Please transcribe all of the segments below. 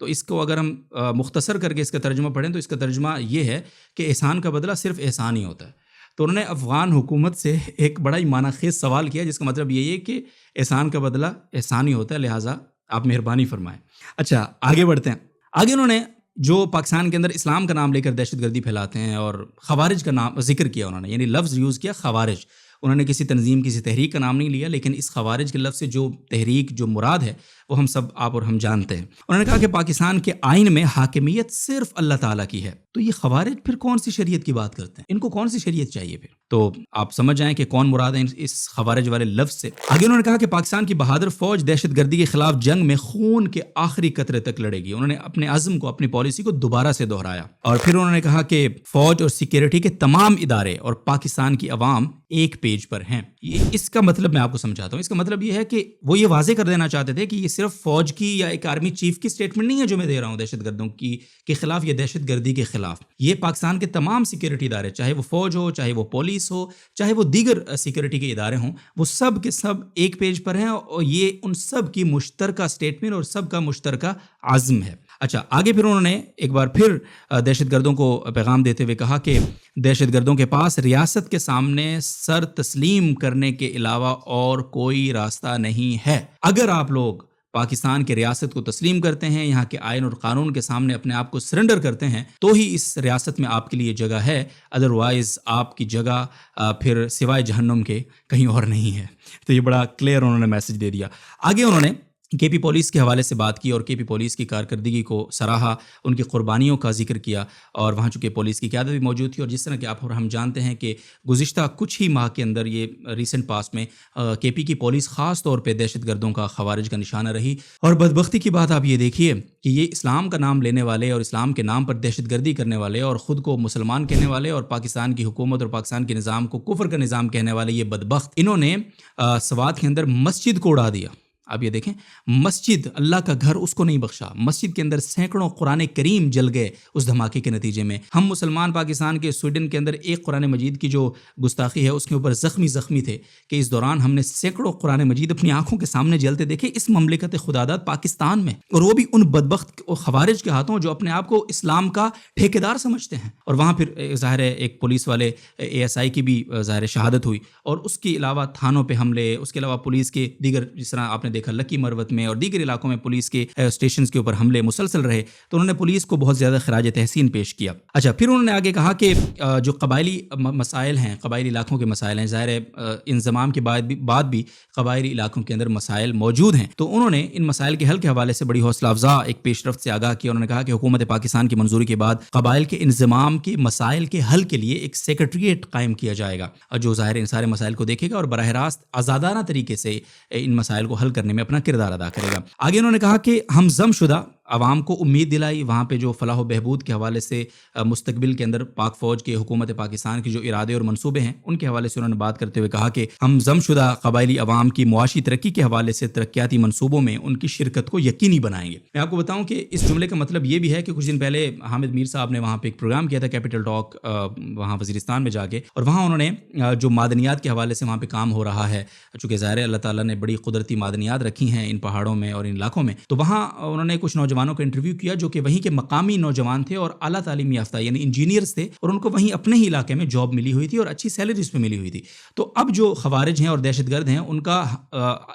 تو اس کو اگر ہم مختصر کر کے اس کا ترجمہ پڑھیں تو اس کا ترجمہ یہ ہے کہ احسان کا بدلہ صرف احسان ہی ہوتا ہے. تو انہوں نے افغان حکومت سے ایک بڑا ہی معنی خیز سوال کیا، جس کا مطلب یہی ہے کہ احسان کا بدلہ احسان ہی ہوتا ہے، لہٰذا آپ مہربانی فرمائیں. اچھا آگے بڑھتے ہیں. آگے انہوں نے جو پاکستان کے اندر اسلام کا نام لے کر دہشت گردی پھیلاتے ہیں اور خوارج کا نام ذکر کیا انہوں نے، یعنی لفظ یوز کیا خوارج. انہوں نے کسی تنظیم کسی تحریک کا نام نہیں لیا، لیکن اس خوارج کے لفظ سے جو تحریک جو مراد ہے وہ ہم سب آپ اور ہم جانتے ہیں. انہوں نے کہا کہ پاکستان کے آئین میں حاکمیت صرف اللہ تعالیٰ کی ہے. تو یہ خوارج پھر کون سی شریعت کی بات کرتے ہیں؟ ان کو کون سی شریعت چاہیے پھر؟ تو آپ سمجھ جائیں کہ کون مراد ہے اس خوارج والے لفظ سے. آگے انہوں نے کہا کہ پاکستان کی بہادر فوج دہشت گردی کے خلاف جنگ میں خون کے آخری قطرے تک لڑے گی. انہوں نے اپنے عزم کو، اپنی پالیسی کو دوبارہ سے دہرایا. اور پھر انہوں نے کہا کہ فوج اور سیکیورٹی کے تمام ادارے اور پاکستان کی عوام ایک پیج پر ہیں. اس کا مطلب میں آپ کو سمجھاتا ہوں. اس کا مطلب یہ ہے کہ وہ یہ واضح کر دینا چاہتے تھے کہ یہ صرف فوج کی یا ایک آرمی چیف کی سٹیٹمنٹ نہیں ہے جو میں دے رہا ہوں دہشت گردوں کے خلاف یا دہشت گردی کے خلاف. یہ پاکستان کے تمام سیکیورٹی ادارے، چاہے وہ فوج ہو، چاہے وہ پولیس ہو، چاہے وہ دیگر سیکیورٹی کے ادارے ہوں، وہ سب کے سب ایک پیج پر ہیں اور یہ ان سب کی مشترکہ سٹیٹمنٹ اور سب کا مشترکہ عزم ہے. اچھا آگے پھر انہوں نے ایک بار پھر دہشت گردوں کو پیغام دیتے ہوئے کہا کہ دہشت گردوں کے پاس ریاست کے سامنے سر تسلیم کرنے کے علاوہ اور کوئی راستہ نہیں ہے. اگر آپ لوگ پاکستان کی ریاست کو تسلیم کرتے ہیں، یہاں کے آئین اور قانون کے سامنے اپنے آپ کو سرنڈر کرتے ہیں، تو ہی اس ریاست میں آپ کے لیے جگہ ہے. ادروائز آپ کی جگہ پھر سوائے جہنم کے کہیں اور نہیں ہے. تو یہ بڑا کلیئر انہوں نے میسج دے دیا. آگے انہوں نے کے پی پولیس کے حوالے سے بات کی اور کے پی پولیس کی کارکردگی کو سراہا، ان کی قربانیوں کا ذکر کیا. اور وہاں چونکہ پولیس کی قیادت بھی موجود تھی، اور جس طرح کہ آپ اور ہم جانتے ہیں کہ گزشتہ کچھ ہی ماہ کے اندر یہ ریسنٹ پاس میں کے پی کی پولیس خاص طور پہ دہشت گردوں کا خوارج کا نشانہ رہی. اور بدبختی کی بات آپ یہ دیکھیے کہ یہ اسلام کا نام لینے والے اور اسلام کے نام پر دہشت گردی کرنے والے اور خود کو مسلمان کہنے والے اور پاکستان کی حکومت اور پاکستان کے نظام کو کفر کا نظام کہنے والے یہ بدبخت، انہوں نے سوات کے اندر مسجد کو اڑا دیا. آپ یہ دیکھیں، مسجد، اللہ کا گھر، اس کو نہیں بخشا. مسجد کے اندر سینکڑوں قرآن کریم جل گئے اس دھماکے کے نتیجے میں. ہم مسلمان پاکستان کے سویڈن کے اندر ایک قرآن مجید کی جو گستاخی ہے اس کے اوپر زخمی تھے کہ اس دوران ہم نے سینکڑوں قرآن مجید اپنی آنکھوں کے سامنے جلتے دیکھے اس مملکت خداداد پاکستان میں، اور وہ بھی ان بدبخت خوارج کے ہاتھوں جو اپنے آپ کو اسلام کا ٹھیکیدار سمجھتے ہیں. اور وہاں پھر ظاہر ہے ایک پولیس والے ASI کی بھی ظاہر شہادت ہوئی. اور اس کے علاوہ تھانوں پہ حملے، اس کے علاوہ پولیس کے دیگر، جس طرح آپ نے دیکھا لکی مروت میں اور دیگر علاقوں میں پولیس کے اسٹیشنز کے اوپر حملے مسلسل رہے. تو انہوں نے پولیس کو بہت زیادہ خراج تحسین پیش کیا. اچھا پھر انہوں نے آگے کہا کہ جو قبائلی مسائل ہیں، قبائلی علاقوں کے مسائل ہیں، ظاہر ہے انضمام کے بعد بھی قبائلی علاقوں کے اندر مسائل موجود ہیں. تو انہوں نے ان مسائل کے حل کے حوالے سے بڑی حوصلہ افزا ایک پیش رفت سے آگاہ کیا. انہوں نے کہا کہ حکومت پاکستان کی منظوری کے بعد قبائل کے انضمام کے مسائل کے حل کے لیے ایک سیکریٹریٹ قائم کیا جائے گا، جو ظاہر ان سارے مسائل کو دیکھے گا اور براہ راست آزادانہ طریقے سے ان مسائل کو حل کرنے میں اپنا کردار ادا کرے گا. آگے انہوں نے کہا کہ ہم ضم شدہ عوام کو امید دلائی. وہاں پہ جو فلاح و بہبود کے حوالے سے مستقبل کے اندر پاک فوج کے، حکومت پاکستان کے جو ارادے اور منصوبے ہیں ان کے حوالے سے انہوں نے بات کرتے ہوئے کہا کہ ہم ضم شدہ قبائلی عوام کی معاشی ترقی کے حوالے سے ترقیاتی منصوبوں میں ان کی شرکت کو یقینی بنائیں گے. میں آپ کو بتاؤں کہ اس جملے کا مطلب یہ بھی ہے کہ کچھ دن پہلے حامد میر صاحب نے وہاں پہ ایک پروگرام کیا تھا، کیپٹل ٹاک، وہاں وزیرستان میں جا کے، اور وہاں انہوں نے جو معدنیات کے حوالے سے وہاں پہ کام ہو رہا ہے، چونکہ ظاہر اللہ تعالیٰ نے بڑی قدرتی معدنیات رکھی ہیں ان پہاڑوں میں اور ان علاقوں میں، تو وہاں انہوں نے کچھ نوجوانوں کا انٹرویو کیا جو کہ وہیں کے مقامی نوجوان تھے اور اعلیٰ تعلیم یافتہ یعنی انجینئرز تھے، اور ان کو وہیں اپنے ہی علاقے میں جاب ملی ہوئی تھی اور اچھی سیلریز پہ ملی ہوئی تھی. تو اب جو خوارج ہیں اور دہشت گرد ہیں ان کا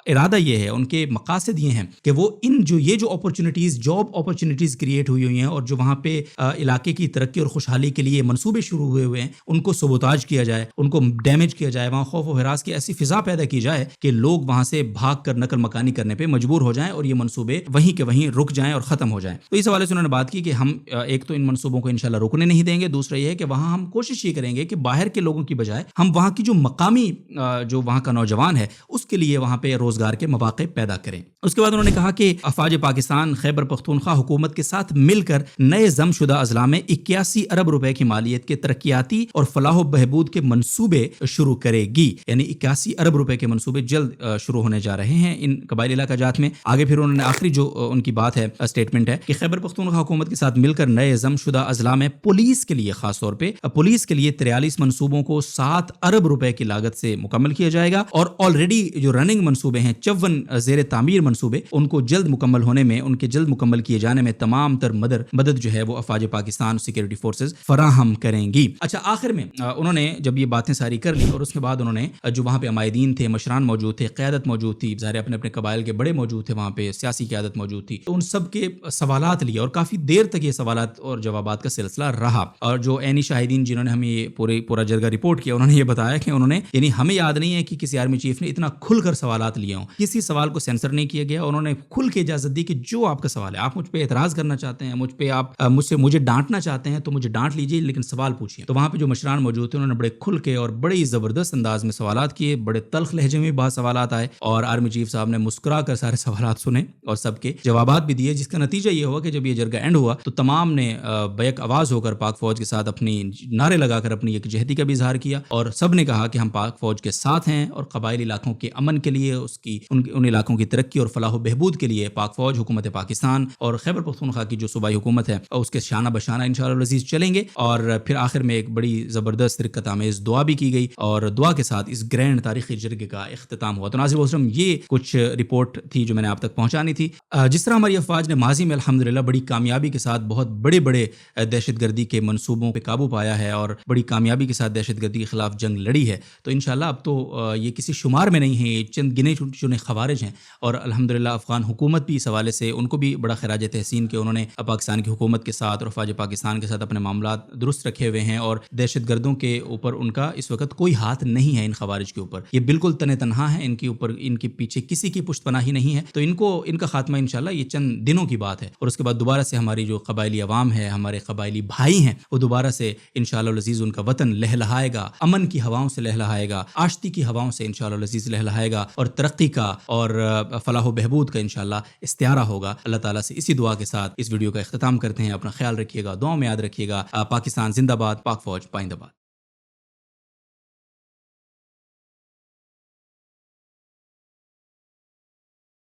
ارادہ یہ ہے، ان کے مقاصد یہ ہیں کہ وہ یہ جو اپرچونٹیز، جاب اپرچونٹیز کریٹ ہوئی ہیں اور جو وہاں پہ علاقے کی ترقی اور خوشحالی کے لیے منصوبے شروع ہوئے ہیں ان کو سبوتاج کیا جائے، ان کو ڈیمیج کیا جائے، وہاں خوف و ہراس کی ایسی فضا پیدا کی جائے کہ لوگ وہاں سے بھاگ کر نقل مکانی کرنے پہ مجبور ہو جائیں اور یہ منصوبے وہیں کے وہیں رک جائیں اور ختم ہو جائیں. تو اس حوالے سے انہوں نے بات کی کہ ہم ایک تو ان منصوبوں کو انشاءاللہ رکنے نہیں دیں گے، دوسرا یہ ہے کہ وہاں ہم کوشش یہ کریں گے کہ باہر کے لوگوں کی بجائے ہم وہاں کی جو مقامی جو وہاں کا نوجوان ہے اس کے لیے وہاں پہ روزگار کے مواقع پیدا کریں. اس کے بعد انہوں نے کہا کہ افواج پاکستان خیبر پختونخوا حکومت کے ساتھ مل کر نئے ضم شدہ اضلاع میں 81 ارب روپے کی مالیت کے ترقیاتی اور فلاح و بہبود کے منصوبے شروع کرے گی. یعنی 81 ارب روپے کے منصوبے جلد شروع ہونے جا رہے ہیں ان قبائلی علاقہ جات میں. آگے پھر انہوں نے آخری جو ان کی بات ہے اسٹیٹ اسٹیٹمنٹ ہے کہ خیبر پختونخوا حکومت کے ساتھ مل کر نئے ضم شدہ اضلاع میں پولیس کے لیے خاص طور پہ پولیس کے لیے 43 منصوبوں کو 7 ارب روپے کی لاگت سے مکمل کیا جائے گا، اور آلریڈی جو رننگ منصوبے ہیں 54 زیر تعمیر منصوبے، ان کو جلد مکمل ہونے میں، ان کے جلد مکمل کیے جانے میں تمام تر مدد جو ہے وہ افواج پاکستان سیکورٹی فورسز فراہم کریں گی۔ اچھا، آخر میں انہوں نے جب یہ باتیں ساری کر لی اور اس کے بعد انہوں نے جو وہاں پہ عمائدین تھے، مشران موجود تھے، قیادت موجود تھی، ظاہر اپنے اپنے قبائل کے بڑے موجود تھے، وہاں پہ سیاسی قیادت موجود تھی، تو ان سب کے سوالات لیے اور کافی دیر تک یہ سوالات اور جوابات کا سلسلہ رہا۔ اور جو عینی شاہدین جنہوں نے ہمیں یہ پورا جرگہ رپورٹ کیا، انہوں نے یہ بتایا کہ انہوں نے، یعنی ہمیں یاد نہیں ہے کہ کسی آرمی چیف نے اتنا کھل کر سوالات لیے ہوں، کسی سوال کو سینسر نہیں کیا گیا، انہوں نے کھل کے اجازت دی کہ جو آپ کا سوال ہے، آپ مجھ پہ اعتراض کرنا چاہتے ہیں، مجھ پہ آپ مجھے ڈانٹنا چاہتے ہیں تو مجھے ڈانٹ لیجیے، لیکن سوال پوچھیے۔ تو وہاں پہ جو مشران موجود تھے انہوں نے بڑے کھل کے اور بڑی زبردست انداز میں سوالات کیے، بڑے تلخ لہجے میں بعض سوالات آئے، اور آرمی چیف صاحب نے مسکرا کر سارے سوالات سنے اور سب کے جوابات بھی دیے، جس کا نتیجہ یہ ہوا کہ جب یہ جرگہ اینڈ ہوا تو تمام نے بیک آواز ہو کر پاک فوج کے ساتھ اپنی نعرے لگا کر اپنی یکجہتی کا بھی اظہار کیا، اور سب نے کہا کہ ہم پاک فوج کے ساتھ ہیں، اور قبائلی علاقوں کے امن کے لیے، ان علاقوں کی ترقی اور فلاح و بہبود کے لیے پاک فوج، حکومت پاکستان اور خیبر پختونخوا کی جو صوبائی حکومت ہے اس کے شانہ بشانہ انشاءاللہ العزیز چلیں گے۔ اور پھر آخر میں ایک بڑی زبردست رکت آمیز دعا بھی کی گئی، اور دعا کے ساتھ اس گرینڈ تاریخی جرگے کا اختتام ہوا۔ تو ناظرین محترم، یہ کچھ رپورٹ تھی جو میں نے آپ تک پہنچانی تھی۔ جس طرح ہماری افواج نے ماضی میں الحمدللہ بڑی کامیابی کے ساتھ بہت بڑے دہشت گردی کے منصوبوں پہ قابو پایا ہے اور بڑی کامیابی کے ساتھ دہشت گردی کے خلاف جنگ لڑی ہے، تو انشاءاللہ اب تو یہ کسی شمار میں نہیں ہے، یہ چند گنے چنے خوارج ہیں، اور الحمدللہ افغان حکومت بھی اس حوالے سے ان کو بھی بڑا خراج تحسین کہ انہوں نے پاکستان کی حکومت کے ساتھ اور افواج پاکستان کے ساتھ اپنے معاملات درست رکھے ہوئے ہیں، اور دہشت گردوں کے اوپر ان کا اس وقت کوئی ہاتھ نہیں ہے، ان خوارج کے اوپر یہ بالکل تن تنہا ہے، ان کے اوپر، ان کے پیچھے کسی کی پشت پناہی نہیں ہے۔ تو ان کا خاتمہ انشاءاللہ یہ چند دنوں کی بات ہے، اور اس کے بعد دوبارہ سے ہماری جو قبائلی عوام ہے، ہمارے قبائلی بھائی ہیں، وہ دوبارہ سے انشاءاللہ العزیز ان کا وطن لہلہائے گا، امن کی ہواؤں سے لہلہائے گا، آشتی کی ہواؤں سے انشاءاللہ العزیز لہلہائے گا، اور ترقی کا اور فلاح و بہبود کا انشاءاللہ استعارہ ہوگا۔ اللہ تعالیٰ سے اسی دعا کے ساتھ اس ویڈیو کا اختتام کرتے ہیں۔ اپنا خیال رکھیے گا، دعاؤں میں یاد رکھیے گا۔ پاکستان زندہ باد، پاک فوج پائندہ باد۔